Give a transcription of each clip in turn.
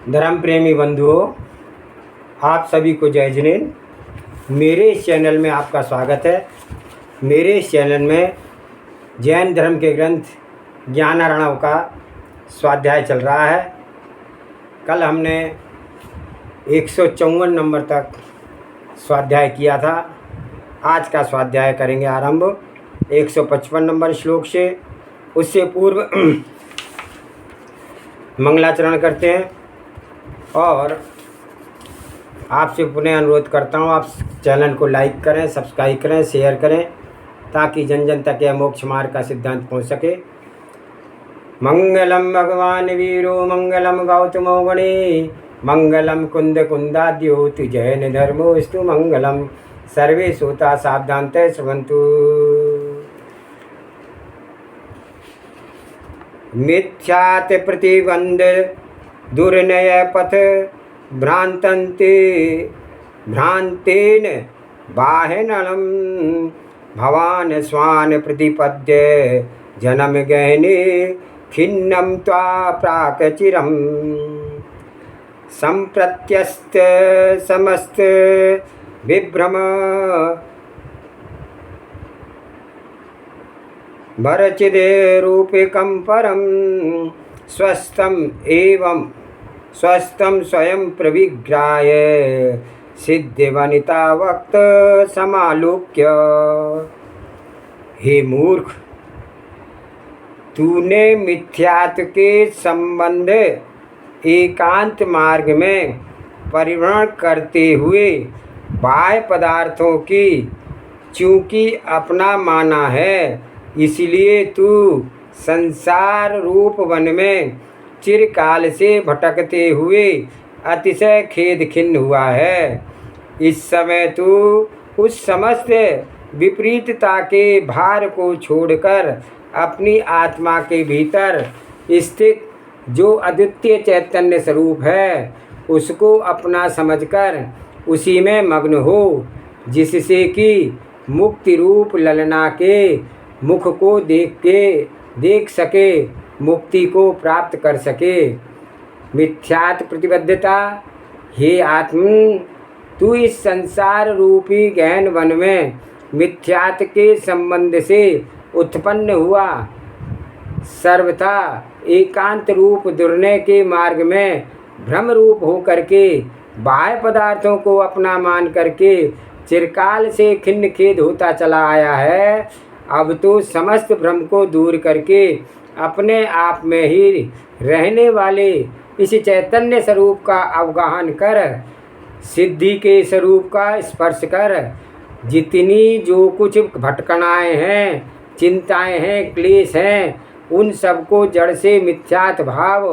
धर्म प्रेमी बंधुओं, आप सभी को जय जिनेन्द्र। मेरे इस चैनल में आपका स्वागत है। मेरे इस चैनल में जैन धर्म के ग्रंथ ज्ञानार्णव का स्वाध्याय चल रहा है। कल हमने 154 नंबर तक स्वाध्याय किया था। आज का स्वाध्याय करेंगे आरंभ 155 नंबर श्लोक से। उससे पूर्व मंगलाचरण करते हैं और आपसे पुनः अनुरोध करता हूँ, आप चैनल को लाइक करें, सब्सक्राइब करें, शेयर करें, ताकि जन जन तक यह मोक्ष मार्ग का सिद्धांत पहुँच सके। मंगलम भगवान वीरो मंगलम गौतमो गणे मंगलम कुंद कुंदाद्योत जैन धर्मोस्तु मंगलम सर्वे श्रोता सावधानतः श्रवन्तु। मिथ्यात प्रतिबंध दुर्नय पथ भ्रांतेन बाहनलम भवान स्वान प्रतिपद्य जन्म गहने खिन्नम त्वा प्राकचिरम संप्रत्यस्त समस्त विभ्रम भरचिदे रूपिकं परम स्वस्थं स्वयं प्रविग्राय सिद्धिवनिता वक्त समालोक्य। हे मूर्ख, तूने मिथ्यात्व के संबंध एकांत मार्ग में परिवर्ण करते हुए बाह्य पदार्थों की चूंकि अपना माना है, इसलिए तू संसार रूप वन में चिरकाल से भटकते हुए अतिशय खेद खिन्न हुआ है। इस समय तू उस समस्त विपरीतता के भार को छोड़कर अपनी आत्मा के भीतर स्थित जो अद्वितीय चैतन्य स्वरूप है, उसको अपना समझकर उसी में मग्न हो, जिससे कि मुक्ति रूप ललना के मुख को देख सके, मुक्ति को प्राप्त कर सके। मिथ्यात् प्रतिबद्धता, हे आत्म, तू इस संसार रूपी गहन वन में मिथ्यात् के संबंध से उत्पन्न हुआ सर्वथा एकांत रूप दुर्नय के मार्ग में भ्रम रूप होकर के बाह्य पदार्थों को अपना मान करके चिरकाल से खिन्न खेद होता चला आया है। अब तो समस्त भ्रम को दूर करके अपने आप में ही रहने वाले इस चैतन्य स्वरूप का अवगाहन कर, सिद्धि के स्वरूप का स्पर्श कर, जितनी जो कुछ भटकनाएँ हैं, चिंताएं हैं, क्लेश हैं, उन सबको जड़ से मिथ्यात् भाव,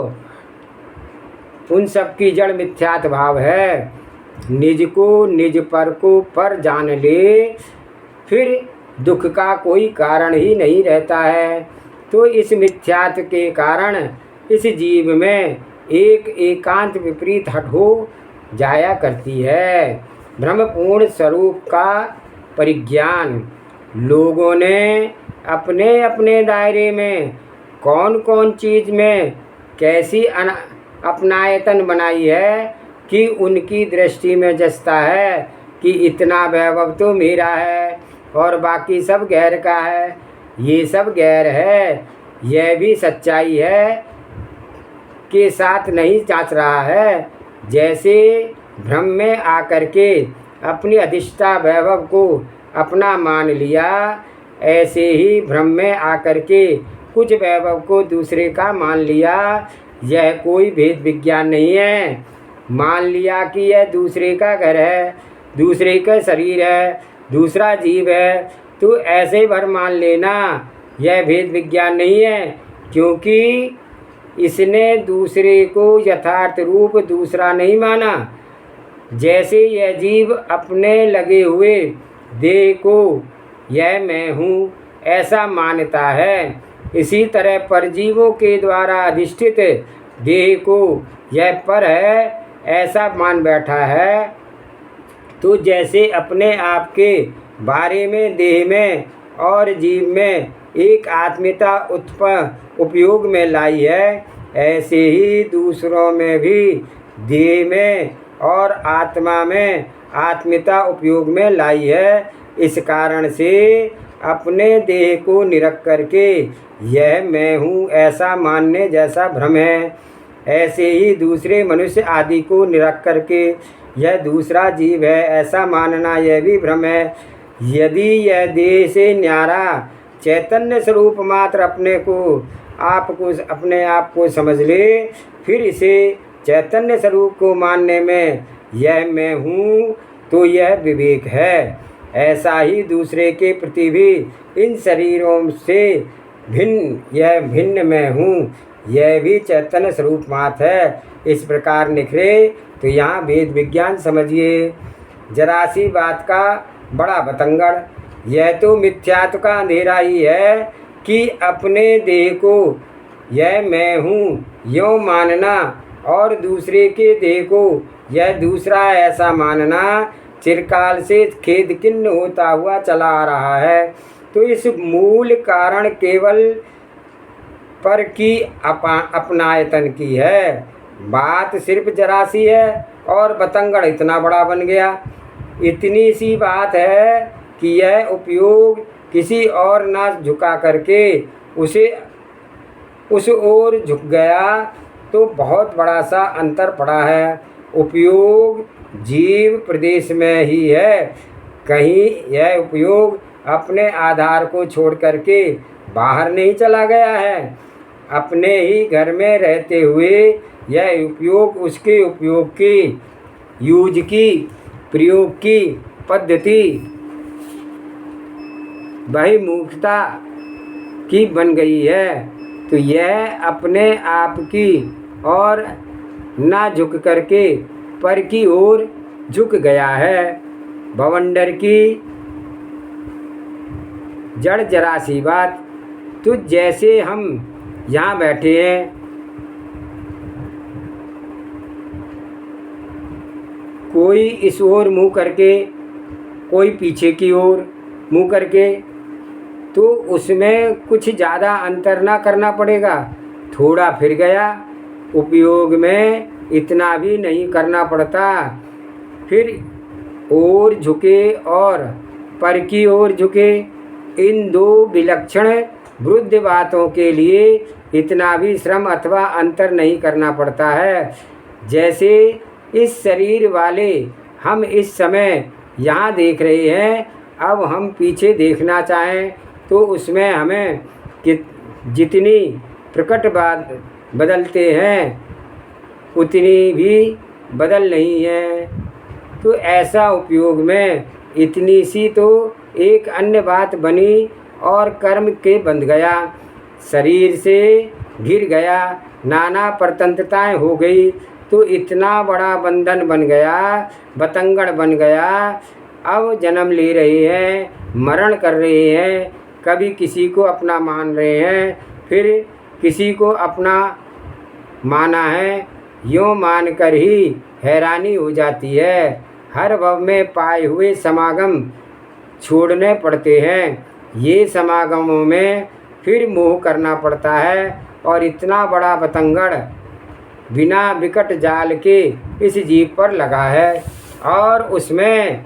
उन सब की जड़ मिथ्यात् भाव है। निज को निज पर को पर जान ले, फिर दुख का कोई कारण ही नहीं रहता है। तो इस मिथ्यात्व के कारण इस जीव में एक एकांत विपरीत हट हो जाया करती है। भ्रमपूर्ण स्वरूप का परिज्ञान। लोगों ने अपने अपने दायरे में कौन कौन चीज़ में कैसी अपनायतन बनाई है कि उनकी दृष्टि में जचता है कि इतना वैभव तो मेरा है और बाकी सब गैर का है। ये सब गैर है, यह भी सच्चाई है के साथ नहीं जांच रहा है। जैसे भ्रम में आकर के अपनी अधिष्ठा वैभव को अपना मान लिया, ऐसे ही भ्रम में आकर के कुछ वैभव को दूसरे का मान लिया। यह कोई भेद विज्ञान नहीं है। मान लिया कि यह दूसरे का घर है, दूसरे का शरीर है, दूसरा जीव है, तो ऐसे भर मान लेना, यह भेद विज्ञान नहीं है, क्योंकि इसने दूसरे को यथार्थ रूप दूसरा नहीं माना। जैसे यह जीव अपने लगे हुए देह को यह मैं हूँ ऐसा मानता है, इसी तरह परजीवों के द्वारा अधिष्ठित देह को यह पर है ऐसा मान बैठा है। तो जैसे अपने आप के बारे में देह में और जीव में एक आत्मीयता उपयोग में लाई है, ऐसे ही दूसरों में भी देह में और आत्मा में आत्मीयता उपयोग में लाई है। इस कारण से अपने देह को निरख करके यह मैं हूँ ऐसा मानने जैसा भ्रम है। ऐसे ही दूसरे मनुष्य आदि को निरख करके यह दूसरा जीव है ऐसा मानना यह भी भ्रम है। यदि यह देह से न्यारा चैतन्य स्वरूप मात्र अपने आप को समझ ले, फिर इसे चैतन्य स्वरूप को मानने में यह मैं हूँ तो यह विवेक है। ऐसा ही दूसरे के प्रति भी इन शरीरों से भिन्न यह भिन्न मैं हूँ, यह भी चैतन्य स्वरूप मात्र है। इस प्रकार निखरे तो यहाँ वेद विज्ञान समझिए। जरा सी बात का बड़ा बतंगड़, यह तो मिथ्यात्व का अंधेरा ही है कि अपने देह को यह मैं हूँ यों मानना और दूसरे के देह को यह दूसरा ऐसा मानना चिरकाल से खेद किन्न होता हुआ चला आ रहा है। तो इस मूल कारण केवल पर की अपनायतन की है। बात सिर्फ जरा सी है और बतंगड़ इतना बड़ा बन गया। इतनी सी बात है कि यह उपयोग किसी और ना झुका करके उसे उस ओर झुक गया तो बहुत बड़ा सा अंतर पड़ा है। उपयोग जीव प्रदेश में ही है, कहीं यह उपयोग अपने आधार को छोड़ करके बाहर नहीं चला गया है। अपने ही घर में रहते हुए यह उपयोग उसके उपयोग की यूज की प्रयोग की पद्धति बहिर्मुखता की बन गई है। तो यह अपने आप की और ना झुक करके पर की ओर झुक गया है। भवंडर की जड़ जरा सी बात, तो जैसे हम यहाँ बैठे हैं, कोई इस ओर मुँह करके कोई पीछे की ओर मुँह करके, तो उसमें कुछ ज़्यादा अंतर ना करना पड़ेगा। थोड़ा फिर गया, उपयोग में इतना भी नहीं करना पड़ता। फिर ओर झुके और पर की ओर झुके, इन दो विलक्षण वृद्ध बातों के लिए इतना भी श्रम अथवा अंतर नहीं करना पड़ता है। जैसे इस शरीर वाले हम इस समय यहाँ देख रहे हैं, अब हम पीछे देखना चाहें तो उसमें हमें जितनी प्रकट बात बदलते हैं उतनी भी बदल नहीं है। तो ऐसा उपयोग में इतनी सी तो एक अन्य बात बनी और कर्म के बंध गया, शरीर से घिर गया, नाना परतंत्रताएं हो गई, तो इतना बड़ा बंधन बन गया, बतंगड़ बन गया। अब जन्म ले रहे हैं, मरण कर रहे हैं, कभी किसी को अपना मान रहे हैं, फिर किसी को अपना माना है, यूँ मानकर ही हैरानी हो जाती है। हर भव में पाए हुए समागम छोड़ने पड़ते हैं, ये समागमों में फिर मोह करना पड़ता है। और इतना बड़ा बतंगड़ बिना विकट जाल के इस जीव पर लगा है, और उसमें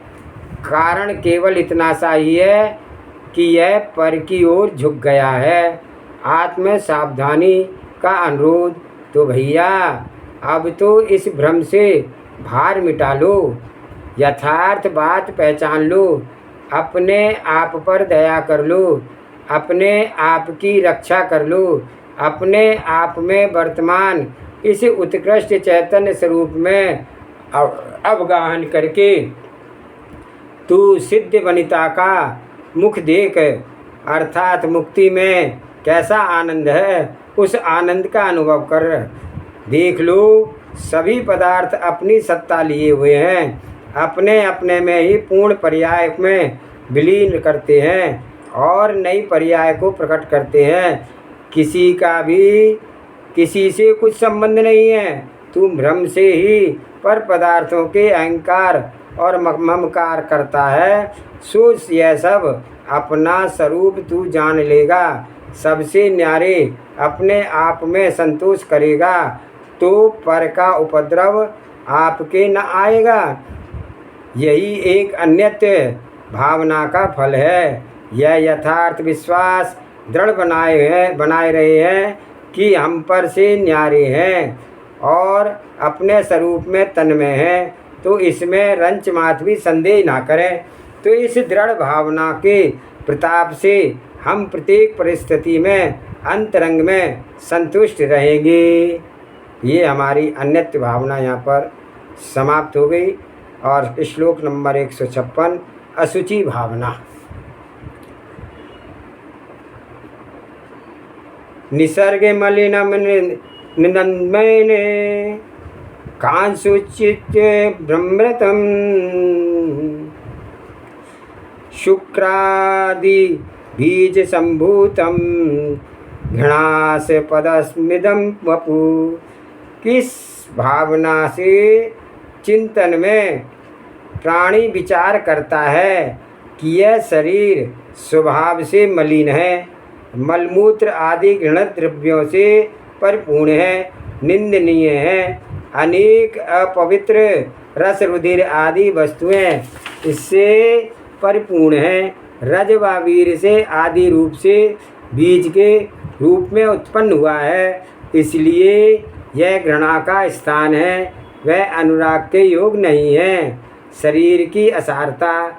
कारण केवल इतना सा ही है कि यह पर की ओर झुक गया है। आत्म सावधानी का अनुरोध। तो भैया अब तो इस भ्रम से भार मिटा लो, यथार्थ बात पहचान लो, अपने आप पर दया कर लो, अपने आप की रक्षा कर लो, अपने आप में वर्तमान इस उत्कृष्ट चैतन्य स्वरूप में अवगाहन करके तू सिद्ध वनिता का मुख देख, अर्थात मुक्ति में कैसा आनंद है उस आनंद का अनुभव कर। देख लो, सभी पदार्थ अपनी सत्ता लिए हुए हैं, अपने अपने में ही पूर्ण पर्याय में विलीन करते हैं और नई पर्याय को प्रकट करते हैं। किसी का भी किसी से कुछ संबंध नहीं है। तू भ्रम से ही पर पदार्थों के अहंकार और ममकार करता है। सो यह सब अपना स्वरूप तू जान लेगा, सबसे न्यारे अपने आप में संतोष करेगा तो पर का उपद्रव आपके न आएगा। यही एक अन्यत्य भावना का फल है। यह यथार्थ विश्वास दृढ़ बनाए रहे हैं कि हम पर से न्यारे हैं और अपने स्वरूप में तन्मय हैं, तो इसमें रंच मात्र भी संदेह ना करें। तो इस दृढ़ भावना के प्रताप से हम प्रत्येक परिस्थिति में अंतरंग में संतुष्ट रहेंगे। ये हमारी अन्यत्य भावना यहाँ पर समाप्त हो गई। और श्लोक नंबर 156 अशुचि भावना। निसर्गे मलिनम निदन्मयने कांसुचित्य ब्रह्मृतम शुक्रादि बीज संभूतम घृणास पदस्मिदम वपु। किस भावना से चिंतन में प्राणी विचार करता है कि यह शरीर स्वभाव से मलिन है, मलमूत्र आदि घृणित द्रव्यों से परिपूर्ण है, निंदनीय है, अनेक अपवित्र रस रुधिर आदि वस्तुएं इससे परिपूर्ण है, रज व वीर से आदि रूप से बीज के रूप में उत्पन्न हुआ है, इसलिए यह घृणा का स्थान है, वह अनुराग के योग नहीं है। शरीर की असारता।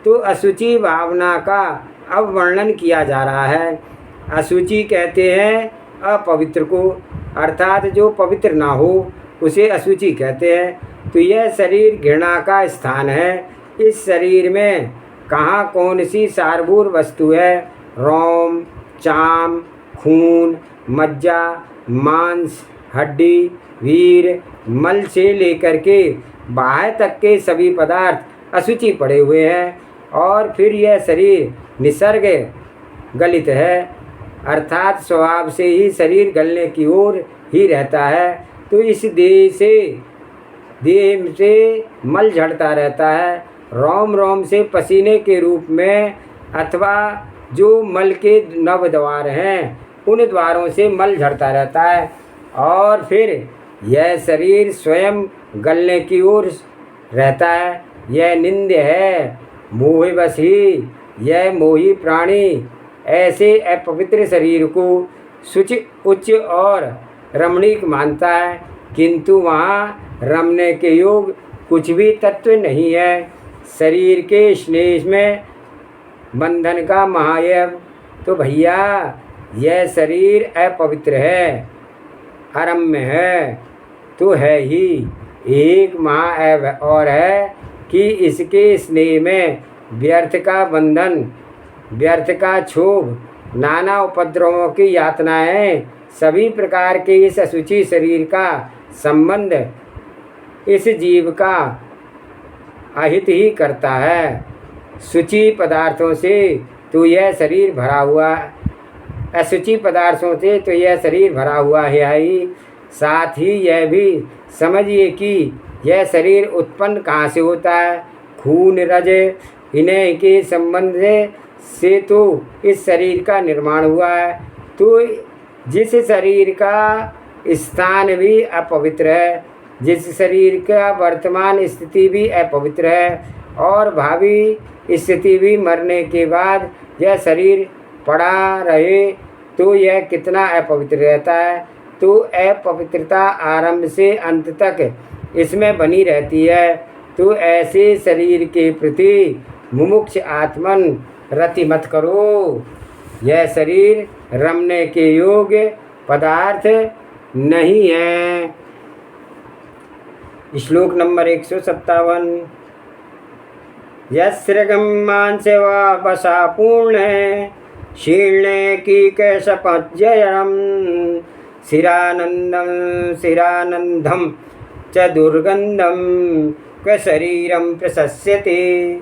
तो अशुचि भावना का अब वर्णन किया जा रहा है। अशुचि कहते हैं अपवित्र को, अर्थात जो पवित्र ना हो उसे अशुचि कहते हैं। तो यह शरीर घृणा का स्थान है। इस शरीर में कहाँ कौन सी सारभूर वस्तु है? रोम, चाम, खून, मज्जा, मांस, हड्डी, वीर, मल से लेकर के बाह्य तक के सभी पदार्थ अशुचि पड़े हुए हैं। और फिर यह शरीर निसर्ग गलित है, अर्थात स्वभाव से ही शरीर गलने की ओर ही रहता है। तो इस देह से मल झड़ता रहता है, रोम रोम से पसीने के रूप में, अथवा जो मल के नव द्वार हैं उन द्वारों से मल झड़ता रहता है। और फिर यह शरीर स्वयं गलने की ओर रहता है। यह निंद्य है, मोहवश ही यह मोही प्राणी ऐसे अपवित्र शरीर को शुचि, उच्च और रमणीक मानता है, किंतु वहाँ रमने के योग कुछ भी तत्व नहीं है। शरीर के स्नेह में बंधन का महायव। तो भैया यह शरीर अपवित्र है, अरम्य है, तो है ही एक महाऐव और है कि इसके स्नेह में व्यर्थ का बंधन, व्यर्थ का क्षोभ, नाना उपद्रवों की यातनाएं, सभी प्रकार के इस अशुचि शरीर का संबंध इस जीव का अहित ही करता है। शुचि पदार्थों से तो यह शरीर भरा हुआ, अशुचि पदार्थों से तो यह शरीर भरा हुआ है ही। साथ ही यह भी समझिए कि यह शरीर उत्पन्न कहाँ से होता है? खून, रज, इन्हीं के संबंध से तो इस शरीर का निर्माण हुआ है। तो जिस शरीर का स्थान भी अपवित्र है, जिस शरीर का वर्तमान स्थिति भी अपवित्र है और भावी स्थिति भी मरने के बाद यह शरीर पड़ा रहे तो यह कितना अपवित्र रहता है। तो अपवित्रता आरंभ से अंत तक इसमें बनी रहती है। तो ऐसे शरीर के प्रति मुमुक्ष आत्मन रति मत करो। यह शरीर रमने के योग्य पदार्थ नहीं है। श्लोक नंबर 157 यस्रगम मांस व वसा पूर्ण शीर्णे की कैशपज्जयम शिरानंदम च दुर्गंधम क्व शरीरम प्रशस्यते।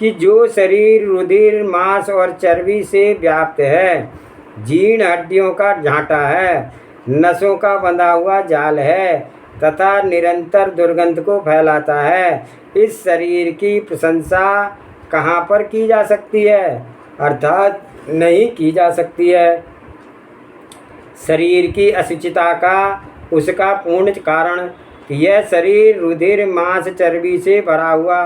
कि जो शरीर रुधिर, मांस और चर्बी से व्याप्त है, जीर्ण हड्डियों का झांटा है, नसों का बंधा हुआ जाल है तथा निरंतर दुर्गंध को फैलाता है, इस शरीर की प्रशंसा कहाँ पर की जा सकती है? अर्थात नहीं की जा सकती है। शरीर की अशुचिता का उसका पूर्ण कारण। यह शरीर रुधिर मांस चर्बी से भरा हुआ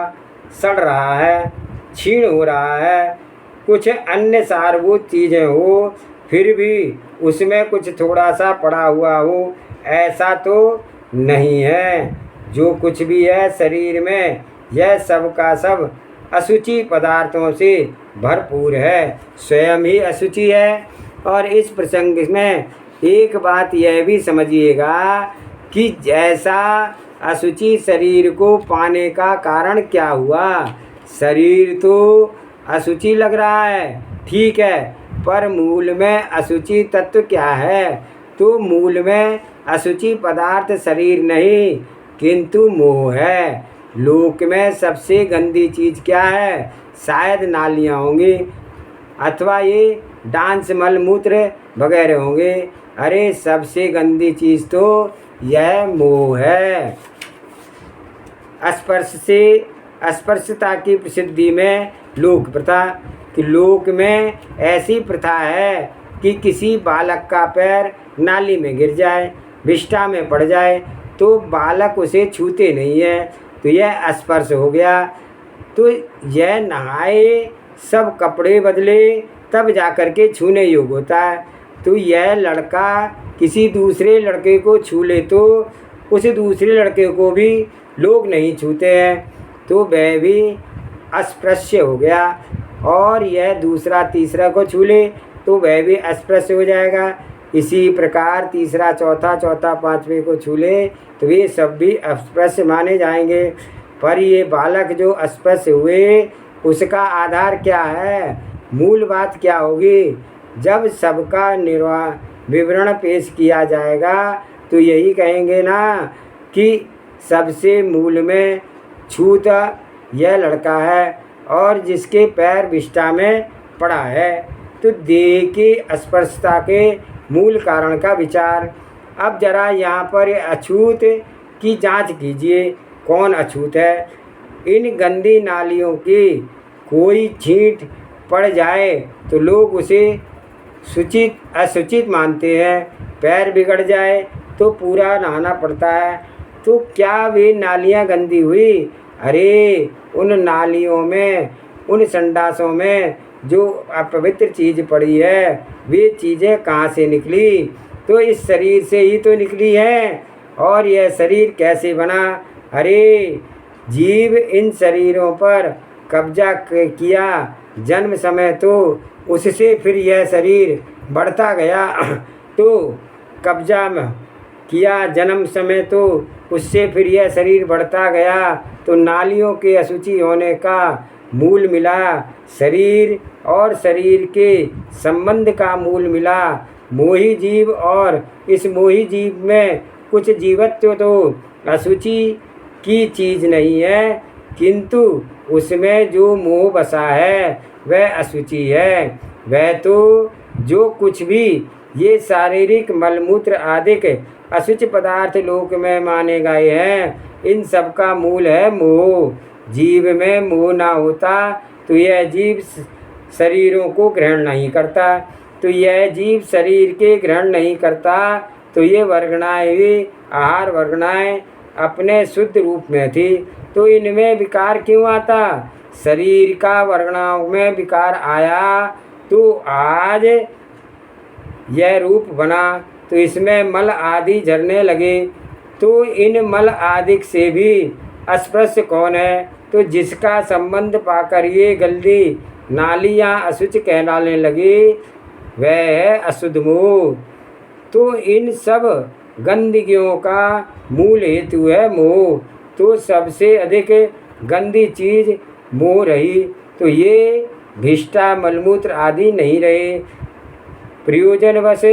सड़ रहा है, क्षीण हो रहा है। कुछ अन्य सारभूत चीज़ें हो, फिर भी उसमें कुछ थोड़ा सा पड़ा हुआ हो, ऐसा तो नहीं है। जो कुछ भी है शरीर में, यह सब का सब अशुचि पदार्थों से भरपूर है, स्वयं ही अशुचि है। और इस प्रसंग में एक बात यह भी समझिएगा कि जैसा अशुचि शरीर को पाने का कारण क्या हुआ। शरीर तो अशुचि लग रहा है, ठीक है, पर मूल में अशुचि तत्व क्या है? तो मूल में अशुचि पदार्थ शरीर नहीं, किंतु मोह है। लोक में सबसे गंदी चीज़ क्या है? शायद नालियाँ होंगी, अथवा ये डांस मल मूत्र वगैरह होंगे। अरे सबसे गंदी चीज़ तो यह मोह है। स्पर्शता की प्रसिद्धि में लोक प्रथा, कि लोक में ऐसी प्रथा है कि किसी बालक का पैर नाली में गिर जाए, विष्ठा में पड़ जाए, तो बालक उसे छूते नहीं है, तो यह स्पर्श हो गया। तो यह नहाए, सब कपड़े बदले, तब जाकर के छूने योग्य होता है। तो यह लड़का किसी दूसरे लड़के को छू ले तो उस दूसरे लड़के को भी लोग नहीं छूते हैं, तो वह भी अस्पृश्य हो गया। और यह दूसरा तीसरा को छू ले तो वह भी अस्पृश्य हो जाएगा। इसी प्रकार तीसरा चौथा पांचवें को छू ले तो ये सब भी अस्पृश्य माने जाएंगे। पर ये बालक जो अस्पृश्य हुए, उसका आधार क्या है? मूल बात क्या होगी? जब सबका विवरण पेश किया जाएगा तो यही कहेंगे ना कि सबसे मूल में छूत यह लड़का है और जिसके पैर विष्ठा में पड़ा है। तो देह की अस्पर्शता के मूल कारण का विचार। अब जरा यहाँ पर अछूत की जांच कीजिए, कौन अछूत है? इन गंदी नालियों की कोई छींट पड़ जाए तो लोग उसे अशुचित मानते हैं। पैर बिगड़ जाए तो पूरा नहाना पड़ता है। तो क्या वे नालियाँ गंदी हुई? अरे उन नालियों में, उन संडासों में जो अपवित्र चीज़ पड़ी है, वे चीज़ें कहाँ से निकली? तो इस शरीर से ही तो निकली है। और यह शरीर कैसे बना? अरे जीव इन शरीरों पर कब्जा किया जन्म समय, तो उससे फिर यह शरीर बढ़ता गया। तो कब्जा में किया जन्म समय, तो उससे फिर यह शरीर बढ़ता गया। तो नालियों के अशुचि होने का मूल मिला शरीर, और शरीर के संबंध का मूल मिला मोही जीव। और इस मोही जीव में कुछ जीवत्व तो अशुचि की चीज़ नहीं है, किंतु उसमें जो मोह बसा है वह अशुचि है। वह तो जो कुछ भी ये शारीरिक मलमूत्र आदि अशुचि पदार्थ लोक में माने गए हैं, इन सब का मूल है मोह। जीव में मोह ना होता तो यह जीव शरीरों को ग्रहण नहीं करता। तो यह जीव शरीर के ग्रहण नहीं करता तो ये वर्गणाएँ भी आहार वर्गणाएँ अपने शुद्ध रूप में थी, तो इनमें विकार क्यों आता? शरीर का वर्गणाओं में विकार आया तो आज यह रूप बना, तो इसमें मल आदि झरने लगे। तो इन मल आदि से भी अस्पृश्य कौन है? तो जिसका संबंध पाकर ये गंदी नालियाँ अशुच कहलाने लगी, वह है अशुद्ध मोह। तो इन सब गंदगियों का मूल हेतु है मोह। तो सबसे अधिक गंदी चीज़ मोह रही, तो ये भिष्टा मलमूत्र आदि नहीं रहे। प्रयोजनवश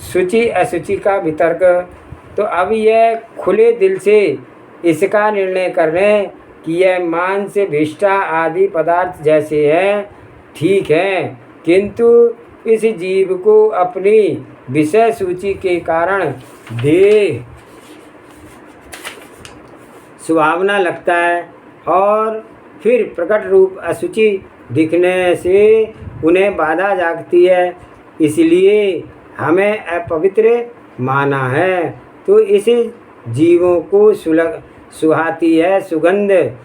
शुचि अशुचि का वितर्क। तो अब यह खुले दिल से इसका निर्णय कर लें कि यह मांस भिष्टा आदि पदार्थ जैसे हैं, ठीक है, किंतु इस जीव को अपनी विषय सूची के कारण देह सुहावना लगता है और फिर प्रकट रूप अशुचि दिखने से उन्हें बाधा जागती है। इसलिए हमें अपवित्र माना है, तो इस जीवों को सुहाती है सुगंध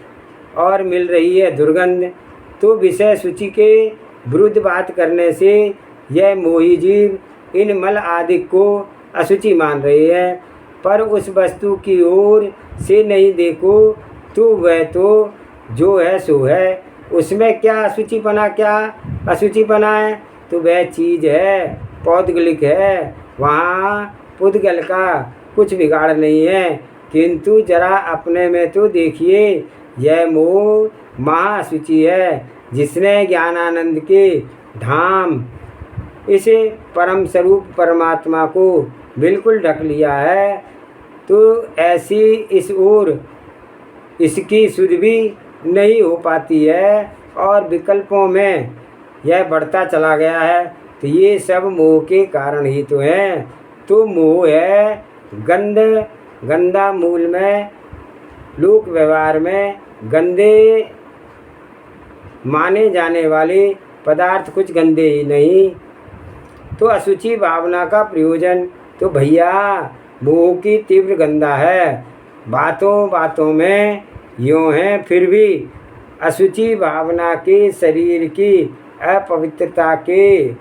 और मिल रही है दुर्गंध। तो विषय सूचि के विरुद्ध बात करने से यह मोही जीव इन मल आदि को अशुचि मान रहे हैं, पर उस वस्तु की ओर से नहीं देखो तो वह तो जो है सो है, उसमें क्या अशुचिपना क्या अशुचिपना है, तो वह चीज़ है पौद्गलिक है, वहाँ पुद्गल का कुछ बिगाड़ नहीं है। किंतु जरा अपने में तो देखिए, यह मोह महाअशुचि है, जिसने ज्ञानानंद के धाम इसे परम स्वरूप परमात्मा को बिल्कुल ढक लिया है। तो ऐसी इस ओर इसकी सुध भी नहीं हो पाती है और विकल्पों में यह बढ़ता चला गया है। तो ये सब मोह के कारण ही तो हैं। तो मोह है गंदा मूल में लोक व्यवहार में गंदे माने जाने वाले पदार्थ कुछ गंदे ही नहीं। तो अशुचि भावना का प्रयोजन तो भैया मोह की तीव्र गंदा है। बातों बातों में यूँ हैं, फिर भी अशुचि भावना के शरीर की अपवित्रता के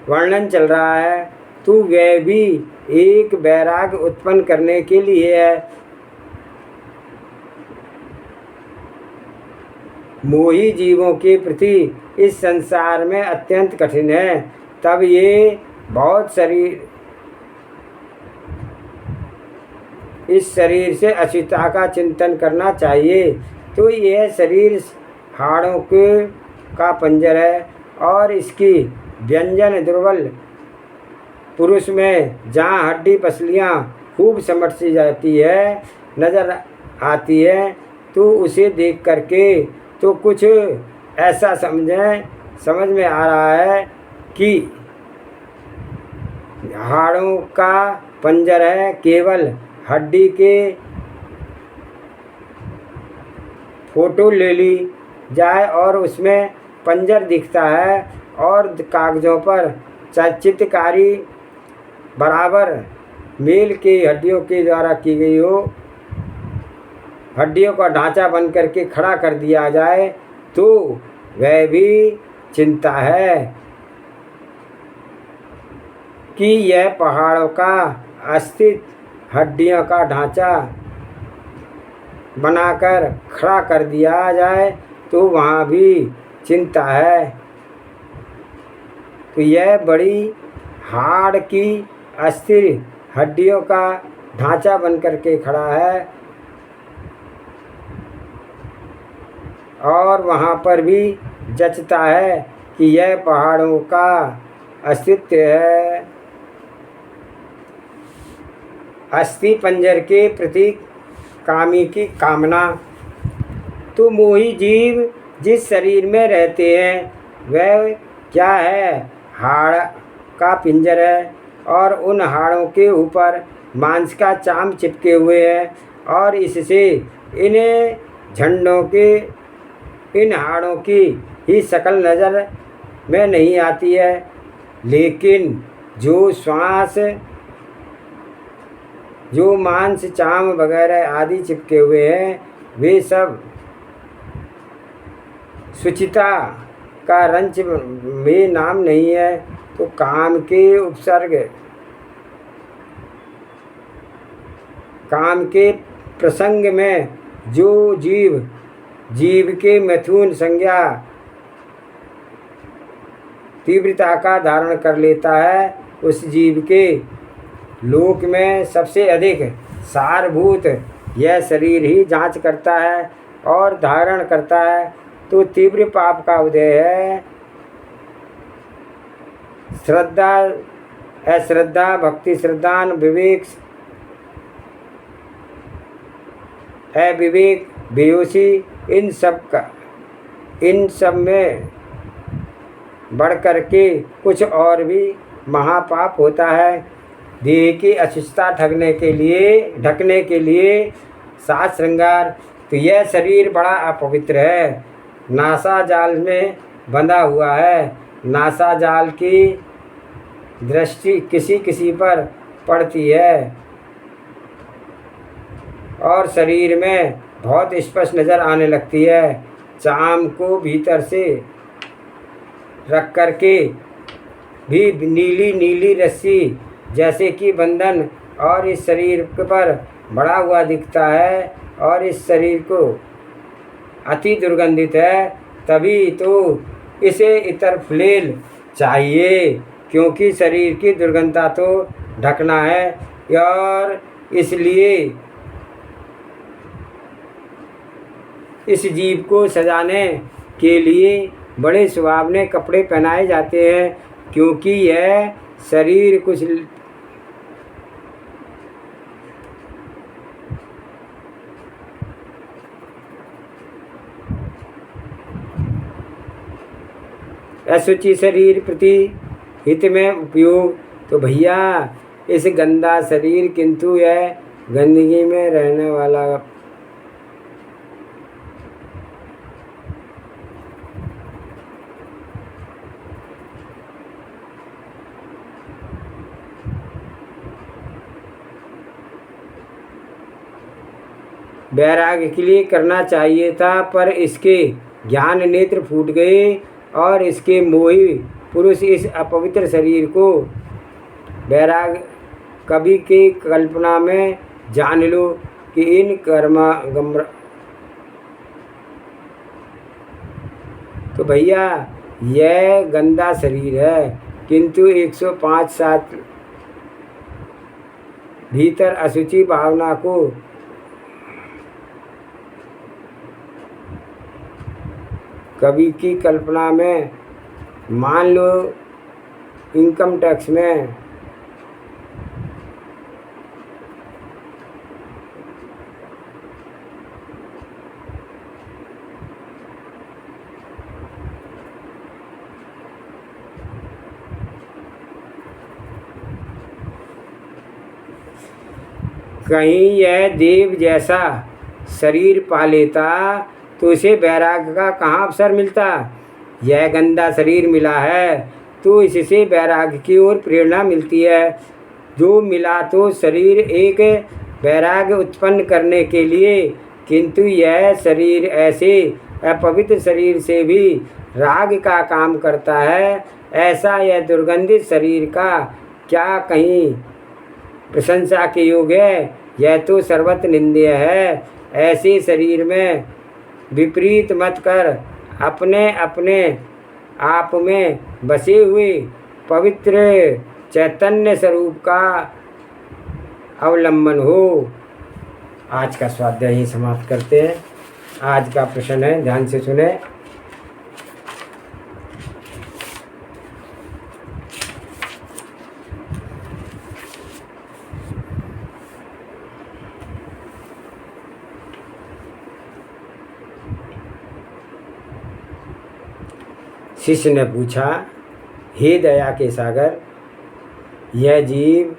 वर्णन चल रहा है, तो वह भी एक वैराग्य उत्पन्न करने के लिए है। मोही जीवों के प्रति इस संसार में अत्यंत कठिन है। तब ये बहुत इस शरीर से अशुचिता का चिंतन करना चाहिए। तो यह शरीर हाड़ों का पंजर है और इसकी व्यंजन दुर्बल पुरुष में जहाँ हड्डी पसलियाँ खूब समझ सी जाती है नज़र आती है, तो उसे देख करके तो कुछ ऐसा समझ में आ रहा है कि हाड़ों का पंजर है। केवल हड्डी के फोटो ले ली जाए और उसमें पंजर दिखता है और कागज़ों पर चित्रकारी बराबर मेल की हड्डियों के द्वारा की गई हो, हड्डियों का ढांचा बन करके खड़ा कर दिया जाए, तो वह भी चिंता है कि यह पहाड़ों का अस्तित्व हड्डियों का ढांचा बनाकर खड़ा कर दिया जाए, तो वहाँ भी चिंता है। तो यह बड़ी हाड़ की अस्थिर हड्डियों का ढांचा बन करके खड़ा है और वहाँ पर भी जचता है कि यह पहाड़ों का अस्तित्व है। अस्थि पंजर के प्रति कामी की कामना। तो मोही जीव जिस शरीर में रहते हैं वह क्या है, हाड़ का पिंजर है और उन हाड़ों के ऊपर मांस का चाम चिपके हुए है और इससे इन हाड़ों की ही शकल नज़र में नहीं आती है, लेकिन जो मांस चाम वगैरह आदि चिपके हुए हैं वे सब शुचिता का रंच में नाम नहीं है। तो काम के उपसर्ग, काम के प्रसंग में जो जीव के मैथुन संज्ञा तीव्रता का धारण कर लेता है, उस जीव के लोक में सबसे अधिक सारभूत यह शरीर ही जांच करता है और धारण करता है। तो तीव्र पाप का उदय है। श्रद्धा, अश्रद्धा, भक्ति श्रद्धान, विवेक, अविवेक, बेहोशी, इन सब में बढ़ कर के कुछ और भी महापाप होता है। देह की अशुचिता ढकने के लिए साज श्रृंगार। तो यह शरीर बड़ा अपवित्र है, नासा जाल में बंधा हुआ है। नासा जाल की दृष्टि किसी किसी पर पड़ती है और शरीर में बहुत स्पष्ट नज़र आने लगती है। चाम को भीतर से रख करके भी नीली नीली रस्सी जैसे कि बंधन और इस शरीर पर बड़ा हुआ दिखता है और इस शरीर को अति दुर्गंधित है, तभी तो इसे इतर फ्लेल चाहिए, क्योंकि शरीर की दुर्गंधता तो ढकना है और इसलिए इस जीव को सजाने के लिए बड़े सुहावने कपड़े पहनाए जाते हैं, क्योंकि यह शरीर कुछ अशुचि शरीर प्रति हित में उपयोग। तो भैया इस गंदा शरीर किंतु यह गंदगी में रहने वाला वैराग्य के लिए करना चाहिए था, पर इसके ज्ञान नेत्र फूट गए और इसके मोही पुरुष इस अपवित्र शरीर को वैराग्य कवि की कल्पना में जान लो कि इन कर्मा गम्र। तो भैया यह गंदा शरीर है, किंतु 105 सात भीतर अशुचि भावना को कवि की कल्पना में मान लो। इनकम टैक्स में कहीं यह देव जैसा शरीर पा लेता तो इसे वैराग्य का कहाँ अवसर मिलता। यह गंदा शरीर मिला है तो इससे वैराग्य की ओर प्रेरणा मिलती है। जो मिला तो शरीर एक वैराग्य उत्पन्न करने के लिए, किंतु यह शरीर ऐसे अपवित्र शरीर से भी राग का काम करता है। ऐसा यह दुर्गंधित शरीर का क्या कहीं प्रशंसा के योग्य है? यह तो सर्वत्र निंदनीय है। ऐसे शरीर में विपरीत मत कर अपने अपने आप में बसे हुए पवित्र चैतन्य स्वरूप का अवलंबन हो। आज का स्वाध्याय ही समाप्त करते हैं। आज का प्रश्न है, ध्यान से सुने। शिष्य ने पूछा, हे दया के सागर, यह जीव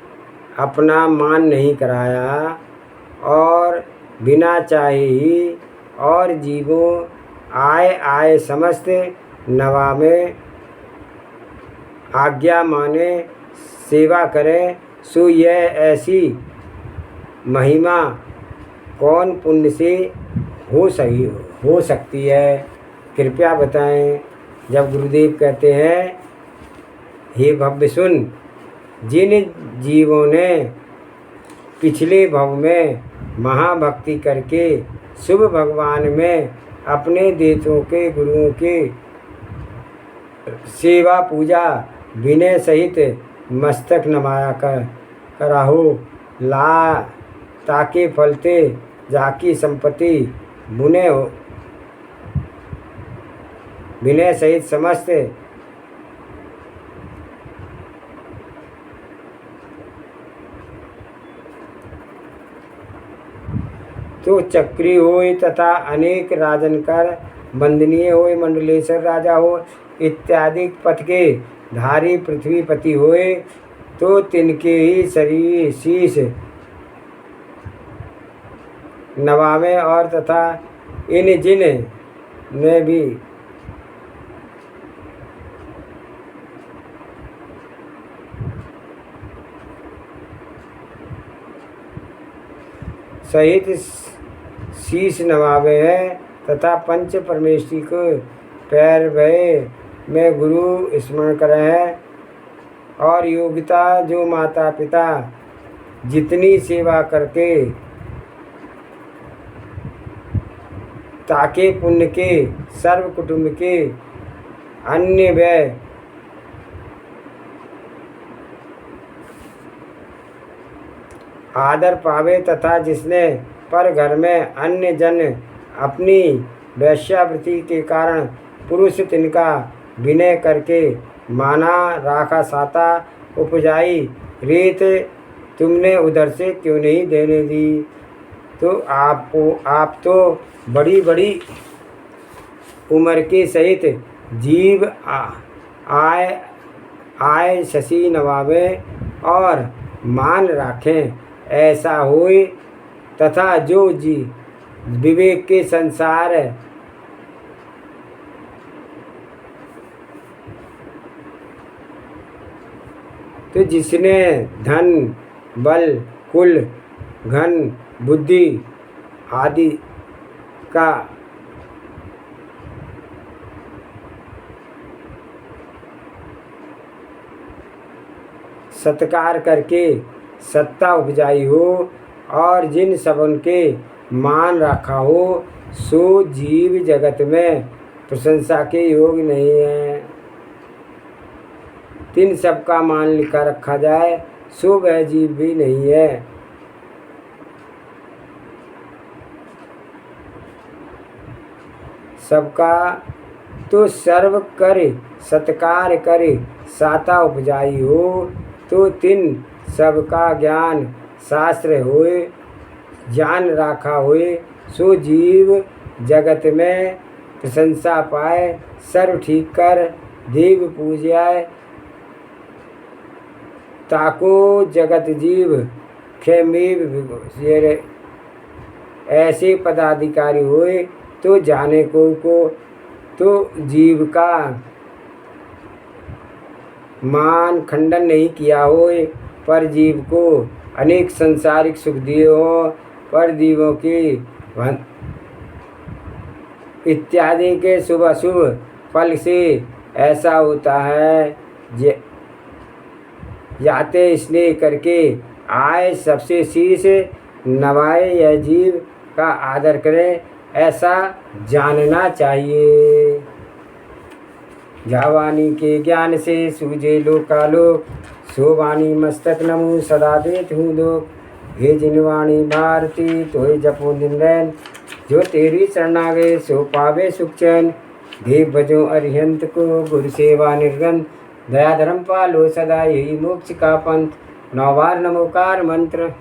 अपना मान नहीं कराया और बिना चाहे ही और जीवों आए समस्त नवा में आज्ञा माने सेवा करे, सो यह ऐसी महिमा कौन पुण्य से हो सकती है? कृपया बताएं। जब गुरुदेव कहते हैं, हे भव्य सुन, जिन जीवों ने पिछले भव में महाभक्ति करके शुभ भगवान में अपने देशों के गुरुओं के सेवा पूजा विनय सहित मस्तक नमाया कराहो, ला ताके फलते जाकी संपत्ति बुने हो, विनय सहित समस्त तो चक्री होय तथा अनेक राजन कर वंदनीय होय, मंडलेश्वर राजा हो इत्यादि पथ के धारी पृथ्वीपति होए, तो तिनके ही शरीर शीश नवावे और तथा इन जिन ने भी सहित शीश नवावे है तथा पंच परमेष्टि को पैर भय में गुरु स्मरण करे है। और योग्यता जो माता पिता जितनी सेवा करके ताके पुण्य के सर्व कुटुंब के अन्य व्यय आदर पावे तथा जिसने पर घर में अन्य जन अपनी वैश्यावृत्ति के कारण पुरुष तिनका विनय करके माना राखा साता उपजाई रीत तुमने उधर से क्यों नहीं देने दी। तो आप तो बड़ी बड़ी उम्र के सहित जीव आय शशि नवावे और मान राखें ऐसा होए तथा जो जी विवेक के संसार तो जिसने धन बल कुल घन बुद्धि आदि का सत्कार करके सत्ता उपजाई हो और जिन सबन के मान रखा हो सो जीव जगत में प्रशंसा के योग नहीं है। तीन सबका मान लिखा रखा जाए सो वह जीव भी नहीं है। सबका तो सर्व करे सत्कार करे साता उपजाई हो तो तीन सबका ज्ञान शास्त्र होए जान राखा होए सो जीव जगत में प्रशंसा पाए सर्व ठीक कर देव पूजाए ताको जगत जीव खेमीव ऐसे पदाधिकारी होए तो जाने को तो जीव का मान खंडन नहीं किया होए पर जीव को अनेक संसारिक सुख दिए हो पर जीवों की इत्यादि के शुभ अशुभ फल से ऐसा होता है जाते स्नेह करके आए सबसे शीश नवाए यह जीव का आदर करें ऐसा जानना चाहिए। जावानी के ज्ञान से सूझे लोकालोक शोभानी मस्तक नमो सदा देत हूँ लोक हे जिनवाणी भारती तोय जपो दिन रैन जो तेरी शरणा गए सो पावे सुख चैन देव भजो अरिहंत को गुरु सेवा निर्गन दया धर्म पालो सदा यही मोक्ष का पंथ नौवार नमोकार मंत्र।